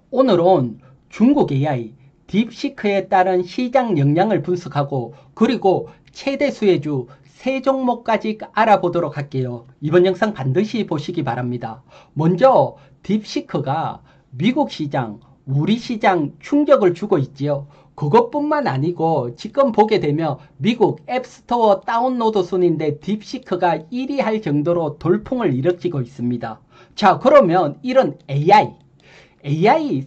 오늘은 중국 AI 딥시크에 따른 시장 영향을 분석하고 그리고 최대 수혜주 세 종목까지 알아보도록 할게요. 이번 영상 반드시 보시기 바랍니다. 먼저 딥시크가 미국 시장, 우리 시장 충격을 주고 있지요. 그것뿐만 아니고 지금 보게 되면 미국 앱스토어 다운로드 순인데 딥시크가 1위 할 정도로 돌풍을 일으키고 있습니다. 자, 그러면 이런 AI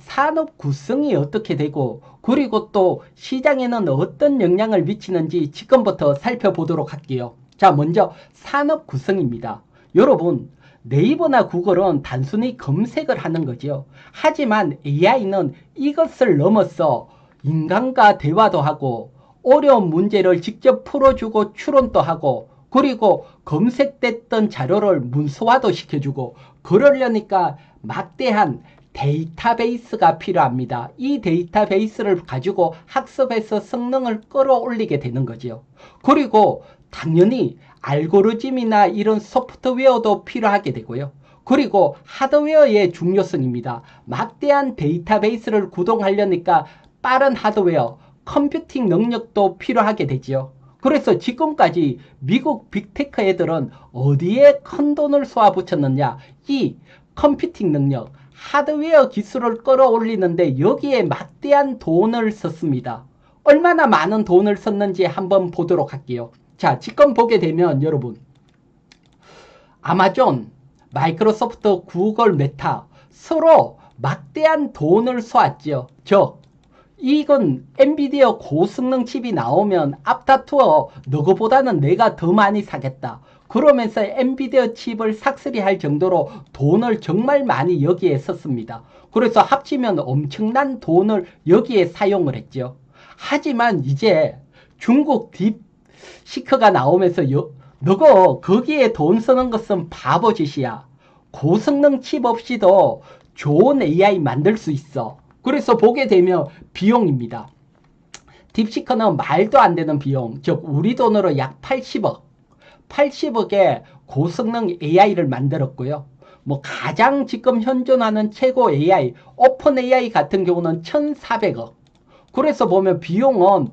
산업 구성이 어떻게 되고 그리고 또 시장에는 어떤 영향을 미치는지 지금부터 살펴보도록 할게요. 자, 먼저 산업 구성입니다. 여러분, 네이버나 구글은 단순히 검색을 하는 거죠. 하지만 AI는 이것을 넘어서 인간과 대화도 하고 어려운 문제를 직접 풀어주고 추론도 하고 그리고 검색됐던 자료를 문서화도 시켜주고 그러려니까 막대한 데이터베이스가 필요합니다. 이 데이터베이스를 가지고 학습해서 성능을 끌어올리게 되는 거죠. 그리고 당연히 알고리즘이나 이런 소프트웨어도 필요하게 되고요. 그리고 하드웨어의 중요성입니다. 막대한 데이터베이스를 구동하려니까 빠른 하드웨어, 컴퓨팅 능력도 필요하게 되지요. 그래서 지금까지 미국 빅테크 애들은 어디에 큰 돈을 쏘아붙였느냐? 이 컴퓨팅 능력, 하드웨어 기술을 끌어올리는데 여기에 막대한 돈을 썼습니다. 얼마나 많은 돈을 썼는지 한번 보도록 할게요. 자, 지금 보게 되면 여러분, 아마존, 마이크로소프트, 구글, 메타 서로 막대한 돈을 쏘았죠. 이건 엔비디아 고성능 칩이 나오면 앞다투어 너거보다는 내가 더 많이 사겠다. 그러면서 엔비디아 칩을 삭스리 할 정도로 돈을 정말 많이 여기에 썼습니다. 그래서 합치면 엄청난 돈을 여기에 사용을 했죠. 하지만 이제 중국 딥시크가 나오면서 너거 거기에 돈 쓰는 것은 바보짓이야. 고성능 칩 없이도 좋은 AI 만들 수 있어. 그래서 보게 되면 비용입니다. 딥시크는 말도 안 되는 비용, 즉 우리 돈으로 약 80억에 고성능 AI를 만들었고요. 뭐 가장 지금 현존하는 최고 AI, 오픈 AI 같은 경우는 1,400억. 그래서 보면 비용은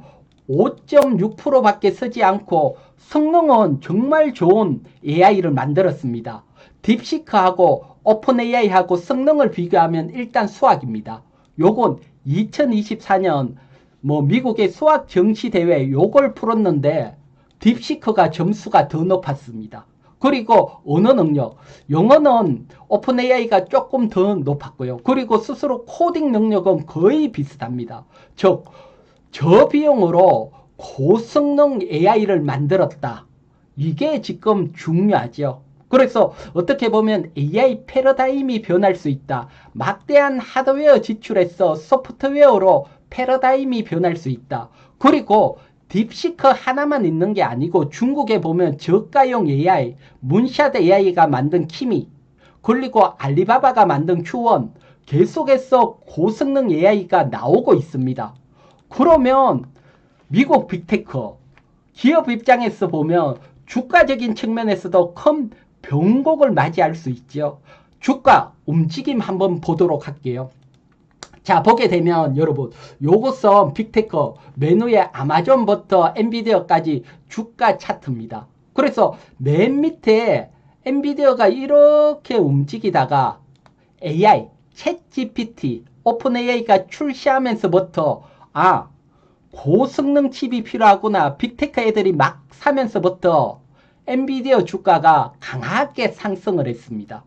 5.6%밖에 쓰지 않고 성능은 정말 좋은 AI를 만들었습니다. 딥시크하고 오픈 AI하고 성능을 비교하면 일단 수학입니다. 요건 2024년 뭐 미국의 수학 정시 대회 요걸 풀었는데 딥시크가 점수가 더 높았습니다. 그리고 언어 능력, 영어는 오픈 AI가 조금 더 높았고요. 그리고 스스로 코딩 능력은 거의 비슷합니다. 즉, 저 비용으로 고성능 AI를 만들었다. 이게 지금 중요하죠. 그래서 어떻게 보면 AI 패러다임이 변할 수 있다. 막대한 하드웨어 지출해서 소프트웨어로 패러다임이 변할 수 있다. 그리고 딥시크 하나만 있는 게 아니고 중국에 보면 저가용 AI, 문샷 AI가 만든 키미, 그리고 알리바바가 만든 Q1 계속해서 고성능 AI가 나오고 있습니다. 그러면 미국 빅테크 기업 입장에서 보면 주가적인 측면에서도 큰 변곡을 맞이할 수 있죠. 주가 움직임 한번 보도록 할게요. 자, 보게 되면 여러분 요것은 빅테크 메뉴에 아마존부터 엔비디아까지 주가 차트입니다. 그래서 맨 밑에 엔비디아가 이렇게 움직이다가 AI, 챗 GPT, 오픈 AI가 출시하면서부터 고성능 칩이 필요하구나. 빅테크 애들이 막 사면서부터 엔비디아 주가가 강하게 상승을 했습니다.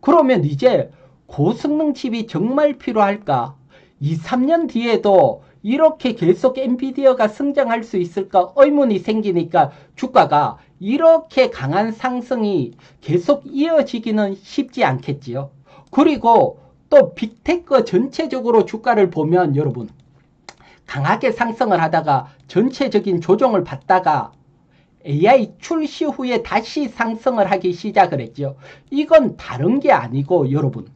그러면 이제 고성능 칩이 정말 필요할까? 2, 3년 뒤에도 이렇게 계속 엔비디아가 성장할 수 있을까 의문이 생기니까 주가가 이렇게 강한 상승이 계속 이어지기는 쉽지 않겠지요. 그리고 또 빅테크 전체적으로 주가를 보면 여러분 강하게 상승을 하다가 전체적인 조정을 받다가 AI 출시 후에 다시 상승을 하기 시작을 했죠. 이건 다른 게 아니고 여러분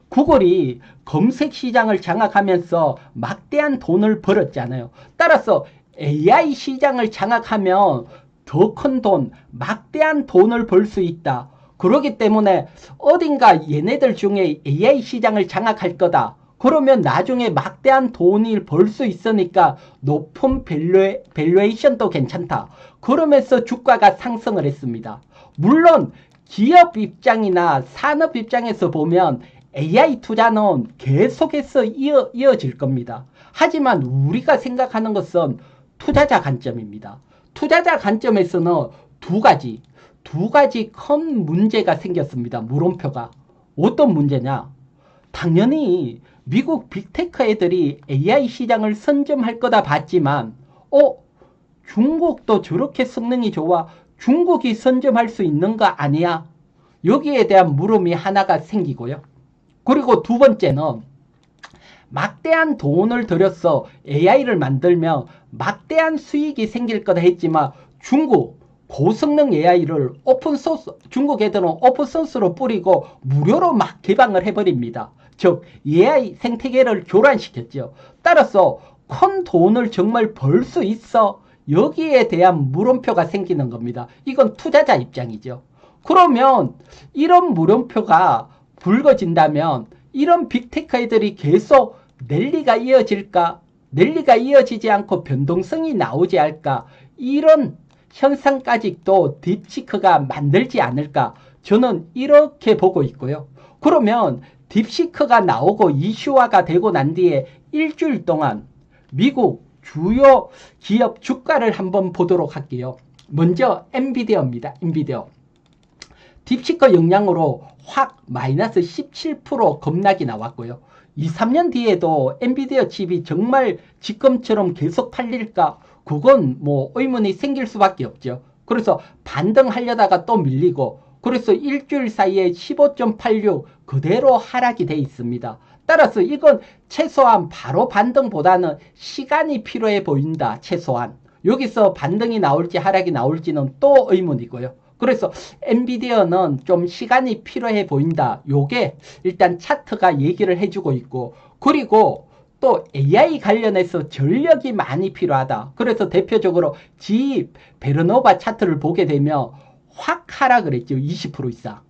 구글이 검색 시장을 장악하면서 막대한 돈을 벌었잖아요. 따라서 AI 시장을 장악하면 더 큰 돈, 막대한 돈을 벌 수 있다. 그렇기 때문에 어딘가 얘네들 중에 AI 시장을 장악할 거다. 그러면 나중에 막대한 돈을 벌 수 있으니까 높은 밸류에이션도 괜찮다. 그러면서 주가가 상승을 했습니다. 물론 기업 입장이나 산업 입장에서 보면 AI 투자는 계속해서 이어질 겁니다. 하지만 우리가 생각하는 것은 투자자 관점입니다. 투자자 관점에서는 두 가지 큰 문제가 생겼습니다. 물음표가. 어떤 문제냐? 당연히 미국 빅테크 애들이 AI 시장을 선점할 거다 봤지만 중국도 저렇게 성능이 좋아 중국이 선점할 수 있는가 아니야? 여기에 대한 물음이 하나가 생기고요. 그리고 두 번째는 막대한 돈을 들여서 AI를 만들면 막대한 수익이 생길 거다 했지만 중국 고성능 AI를 중국 애들은 오픈소스로 뿌리고 무료로 막 개방을 해버립니다. 즉 AI 생태계를 교란시켰죠. 따라서 큰 돈을 정말 벌 수 있어? 여기에 대한 물음표가 생기는 겁니다. 이건 투자자 입장이죠. 그러면 이런 물음표가 불거진다면 이런 빅테크 애들이 계속 랠리가 이어질까? 랠리가 이어지지 않고 변동성이 나오지 않을까? 이런 현상까지도 딥시크가 만들지 않을까? 저는 이렇게 보고 있고요. 그러면 딥시크가 나오고 이슈화가 되고 난 뒤에 일주일 동안 미국 주요 기업 주가를 한번 보도록 할게요. 먼저 엔비디어입니다. 엔비디어. 딥시크 영향으로 확 마이너스 17% 급락이 나왔고요. 2, 3년 뒤에도 엔비디어 칩이 정말 지금처럼 계속 팔릴까? 그건 뭐 의문이 생길 수밖에 없죠. 그래서 반등하려다가 또 밀리고 그래서 일주일 사이에 15.86 그대로 하락이 돼 있습니다. 따라서 이건 최소한 바로 반등보다는 시간이 필요해 보인다. 최소한. 여기서 반등이 나올지 하락이 나올지는 또 의문이고요. 그래서 엔비디어는 좀 시간이 필요해 보인다. 요게 일단 차트가 얘기를 해주고 있고 그리고 또 AI 관련해서 전력이 많이 필요하다. 그래서 대표적으로 베르노바 차트를 보게 되면 확 하락을 했죠. 20% 이상.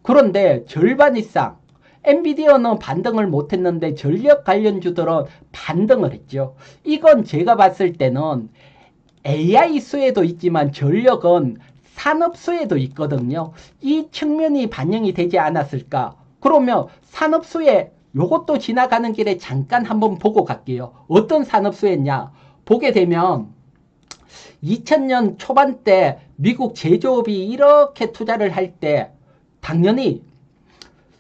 그런데 절반 이상 엔비디어는 반등을 못했는데 전력 관련주들은 반등을 했죠. 이건 제가 봤을 때는 AI 수에도 있지만 전력은 산업 수에도 있거든요. 이 측면이 반영이 되지 않았을까? 그러면 산업 수에 요것도 지나가는 길에 잠깐 한번 보고 갈게요. 어떤 산업 수였냐? 보게 되면 2000년 초반 때 미국 제조업이 이렇게 투자를 할 때 당연히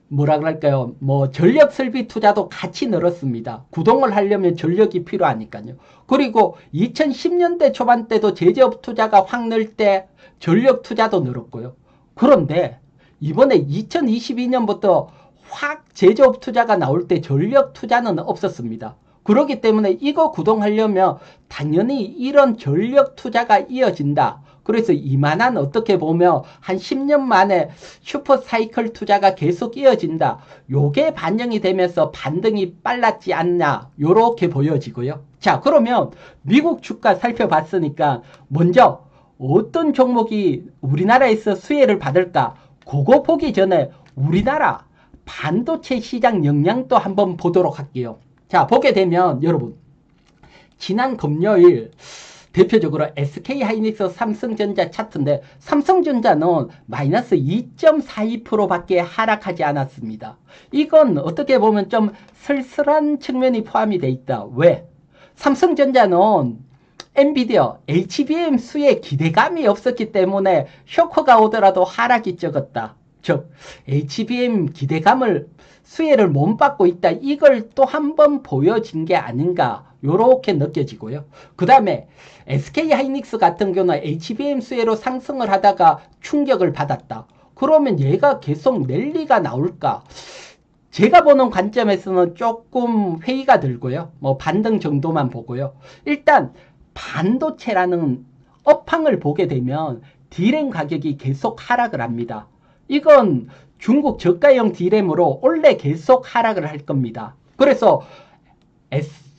뭐라 그럴까요? 뭐 전력 설비 투자도 같이 늘었습니다. 구동을 하려면 전력이 필요하니까요. 그리고 2010년대 초반 때도 제조업 투자가 확 늘 때 전력 투자도 늘었고요. 그런데 이번에 2022년부터 확 제조업 투자가 나올 때 전력 투자는 없었습니다. 그렇기 때문에 이거 구동하려면 당연히 이런 전력 투자가 이어진다. 그래서 이만한 어떻게 보면 한 10년 만에 슈퍼사이클 투자가 계속 이어진다. 요게 반영이 되면서 반등이 빨랐지 않나 요렇게 보여지고요. 자, 그러면 미국 주가 살펴봤으니까 먼저 어떤 종목이 우리나라에서 수혜를 받을까? 그거 보기 전에 우리나라 반도체 시장 영향도 한번 보도록 할게요. 자, 보게 되면 여러분 지난 금요일 대표적으로 SK하이닉스 삼성전자 차트인데 삼성전자는 마이너스 2.42%밖에 하락하지 않았습니다. 이건 어떻게 보면 좀 쓸쓸한 측면이 포함이 돼 있다. 왜? 삼성전자는 엔비디어, HBM 수에 기대감이 없었기 때문에 쇼크가 오더라도 하락이 적었다. 즉 HBM 기대감을 수혜를 못 받고 있다. 이걸 또 한 번 보여진 게 아닌가 요렇게 느껴지고요. 그 다음에 SK하이닉스 같은 경우는 HBM 수혜로 상승을 하다가 충격을 받았다. 그러면 얘가 계속 랠리가 나올까? 제가 보는 관점에서는 조금 회의가 들고요. 뭐 반등 정도만 보고요. 일단 반도체라는 업황을 보게 되면 D램 가격이 계속 하락을 합니다. 이건 중국 저가형 D램으로 원래 계속 하락을 할 겁니다. 그래서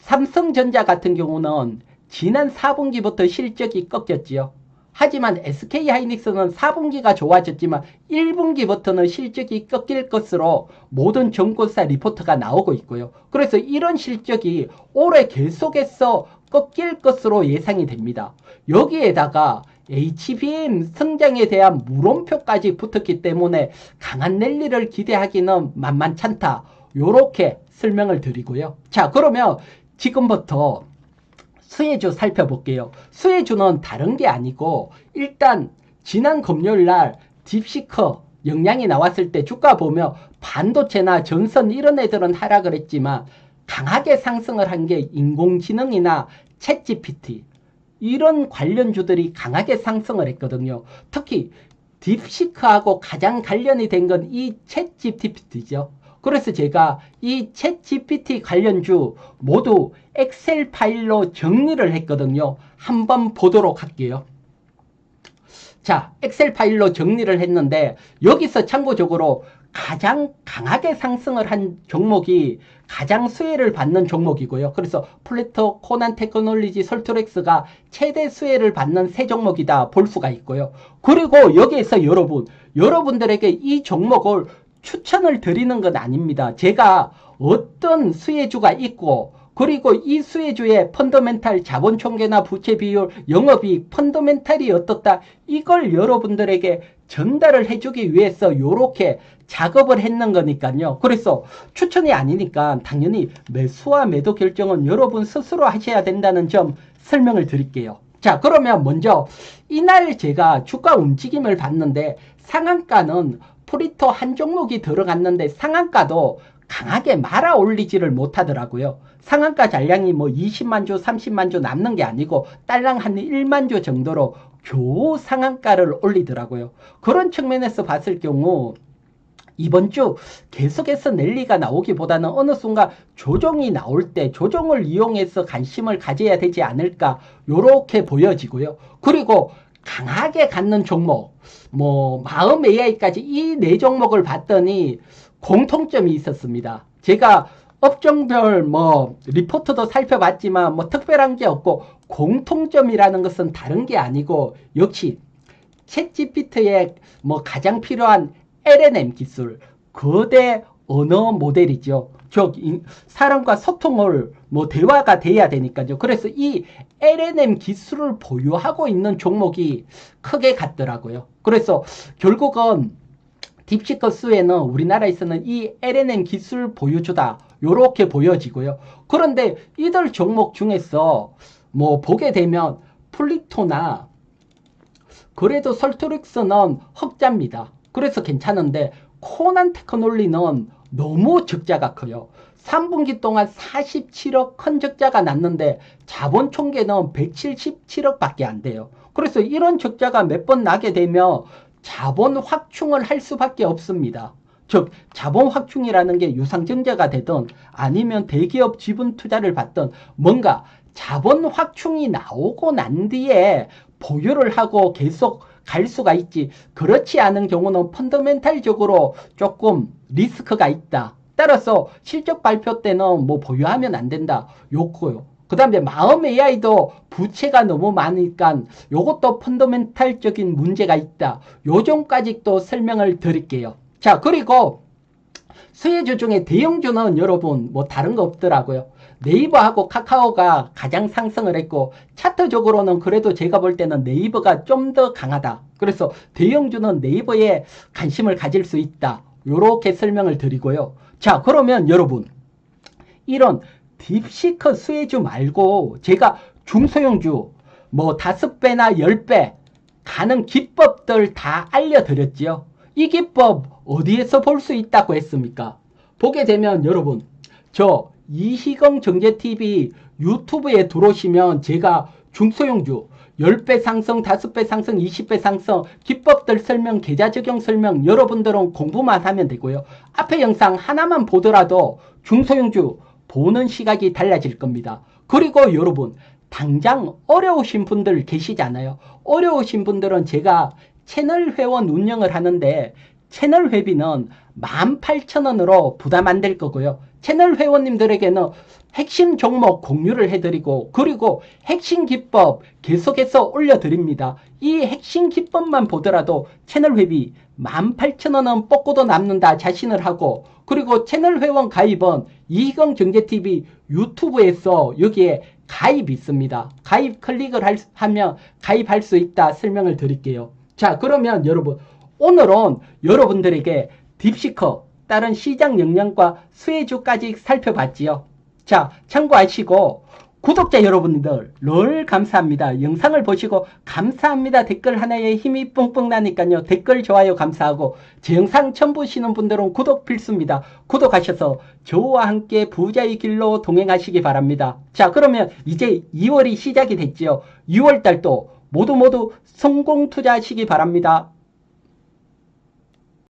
삼성전자 같은 경우는 지난 4분기부터 실적이 꺾였지요. 하지만 SK하이닉스는 4분기가 좋아졌지만 1분기부터는 실적이 꺾일 것으로 모든 정보사 리포트가 나오고 있고요. 그래서 이런 실적이 올해 계속해서 꺾일 것으로 예상이 됩니다. 여기에다가 HBM 성장에 대한 물음표까지 붙었기 때문에 강한 랠리를 기대하기는 만만찮다. 요렇게 설명을 드리고요. 자, 그러면 지금부터 수혜주 살펴볼게요. 수혜주는 다른 게 아니고 일단 지난 금요일 날 딥시커 영향이 나왔을 때 주가 보면 반도체나 전선 이런 애들은 하락을 했지만 강하게 상승을 한 게 인공지능이나 챗GPT 이런 관련주들이 강하게 상승을 했거든요. 특히 딥시크하고 가장 관련이 된 건 이 챗GPT죠. 그래서 제가 이 챗GPT 관련주 모두 엑셀 파일로 정리를 했거든요. 한번 보도록 할게요. 자, 엑셀 파일로 정리를 했는데 여기서 참고적으로 가장 강하게 상승을 한 종목이 가장 수혜를 받는 종목이고요. 그래서 플래터, 코난 테크놀리지, 설트렉스가 최대 수혜를 받는 세 종목이다 볼 수가 있고요. 그리고 여기에서 여러분들에게 이 종목을 추천을 드리는 건 아닙니다. 제가 어떤 수혜주가 있고 그리고 이 수혜주의 펀더멘탈 자본 총계나 부채 비율, 영업이익, 펀더멘탈이 어떻다 이걸 여러분들에게 전달을 해주기 위해서 이렇게 작업을 했는 거니까요. 그래서 추천이 아니니까 당연히 매수와 매도 결정은 여러분 스스로 하셔야 된다는 점 설명을 드릴게요. 자, 그러면 먼저 이날 제가 주가 움직임을 봤는데 상한가는 프리터 한 종목이 들어갔는데 상한가도 강하게 말아 올리지를 못하더라고요. 상한가 잔량이 뭐 20만 주, 30만 주 남는 게 아니고 딸랑 한 1만 주 정도로 겨우 상한가를 올리더라고요. 그런 측면에서 봤을 경우 이번 주 계속해서 랠리가 나오기보다는 어느 순간 조정이 나올 때 조정을 이용해서 관심을 가져야 되지 않을까 요렇게 보여지고요. 그리고 강하게 갖는 종목 뭐 마음 AI까지 이 네 종목을 봤더니 공통점이 있었습니다. 제가 업종별 뭐 리포트도 살펴봤지만 뭐 특별한 게 없고 공통점이라는 것은 다른 게 아니고 역시 챗GPT에 뭐 가장 필요한 LLM 기술, 거대 언어 모델이죠. 즉 사람과 소통을 뭐 대화가 돼야 되니까요. 그래서 이 LLM 기술을 보유하고 있는 종목이 크게 갔더라고요. 그래서 결국은 딥시커 수에는 우리나라에서는 이 LLM 기술 보유주다 요렇게 보여지고요. 그런데 이들 종목 중에서 뭐 보게 되면 플리토나 그래도 설트릭스는 흑자입니다. 그래서 괜찮은데 코난 테크놀리는 너무 적자가 커요. 3분기 동안 47억 큰 적자가 났는데 자본 총계는 177억 밖에 안 돼요. 그래서 이런 적자가 몇 번 나게 되면 자본 확충을 할 수밖에 없습니다. 즉 자본 확충이라는 게 유상증자가 되든 아니면 대기업 지분 투자를 받든 뭔가 자본 확충이 나오고 난 뒤에 보유를 하고 계속 갈 수가 있지 그렇지 않은 경우는 펀더멘탈적으로 조금 리스크가 있다. 따라서 실적 발표 때는 뭐 보유하면 안 된다. 요거요. 그 다음에 마음 AI도 부채가 너무 많으니까 요것도 펀더멘탈적인 문제가 있다. 요 점까지 또 설명을 드릴게요. 자, 그리고 수혜주 중에 대형주는 여러분 뭐 다른 거 없더라고요. 네이버하고 카카오가 가장 상승을 했고 차트적으로는 그래도 제가 볼 때는 네이버가 좀 더 강하다. 그래서 대형주는 네이버에 관심을 가질 수 있다. 요렇게 설명을 드리고요. 자, 그러면 여러분 이런 딥시커 수혜주 말고 제가 중소형주 뭐 5배나 10배 가는 기법들 다 알려드렸지요. 이 기법 어디에서 볼 수 있다고 했습니까? 보게 되면 여러분 저 이희경 정제TV 유튜브에 들어오시면 제가 중소형주 10배 상승, 5배 상승, 20배 상승 기법들 설명, 계좌 적용 설명 여러분들은 공부만 하면 되고요. 앞에 영상 하나만 보더라도 중소형주 보는 시각이 달라질 겁니다. 그리고 여러분 당장 어려우신 분들 계시잖아요. 어려우신 분들은 제가 채널 회원 운영을 하는데 채널 회비는 18,000원으로 부담 안 될 거고요. 채널 회원님들에게는 핵심 종목 공유를 해드리고 그리고 핵심 기법 계속해서 올려드립니다. 이 핵심 기법만 보더라도 채널 회비 18,000원은 뽑고도 남는다 자신을 하고 그리고 채널 회원 가입은 이희경경제TV 유튜브에서 여기에 가입 있습니다. 가입 클릭을 하면 가입할 수 있다 설명을 드릴게요. 자, 그러면 여러분 오늘은 여러분들에게 딥시커 다른 시장 역량과 수혜주까지 살펴봤지요. 자, 참고하시고 구독자 여러분들 늘 감사합니다. 영상을 보시고 감사합니다 댓글 하나에 힘이 뿡뿡 나니까요. 댓글 좋아요 감사하고 제 영상 처음 보시는 분들은 구독 필수입니다. 구독하셔서 저와 함께 부자의 길로 동행하시기 바랍니다. 자, 그러면 이제 2월이 시작이 됐지요. 6월달도 모두 성공 투자하시기 바랍니다.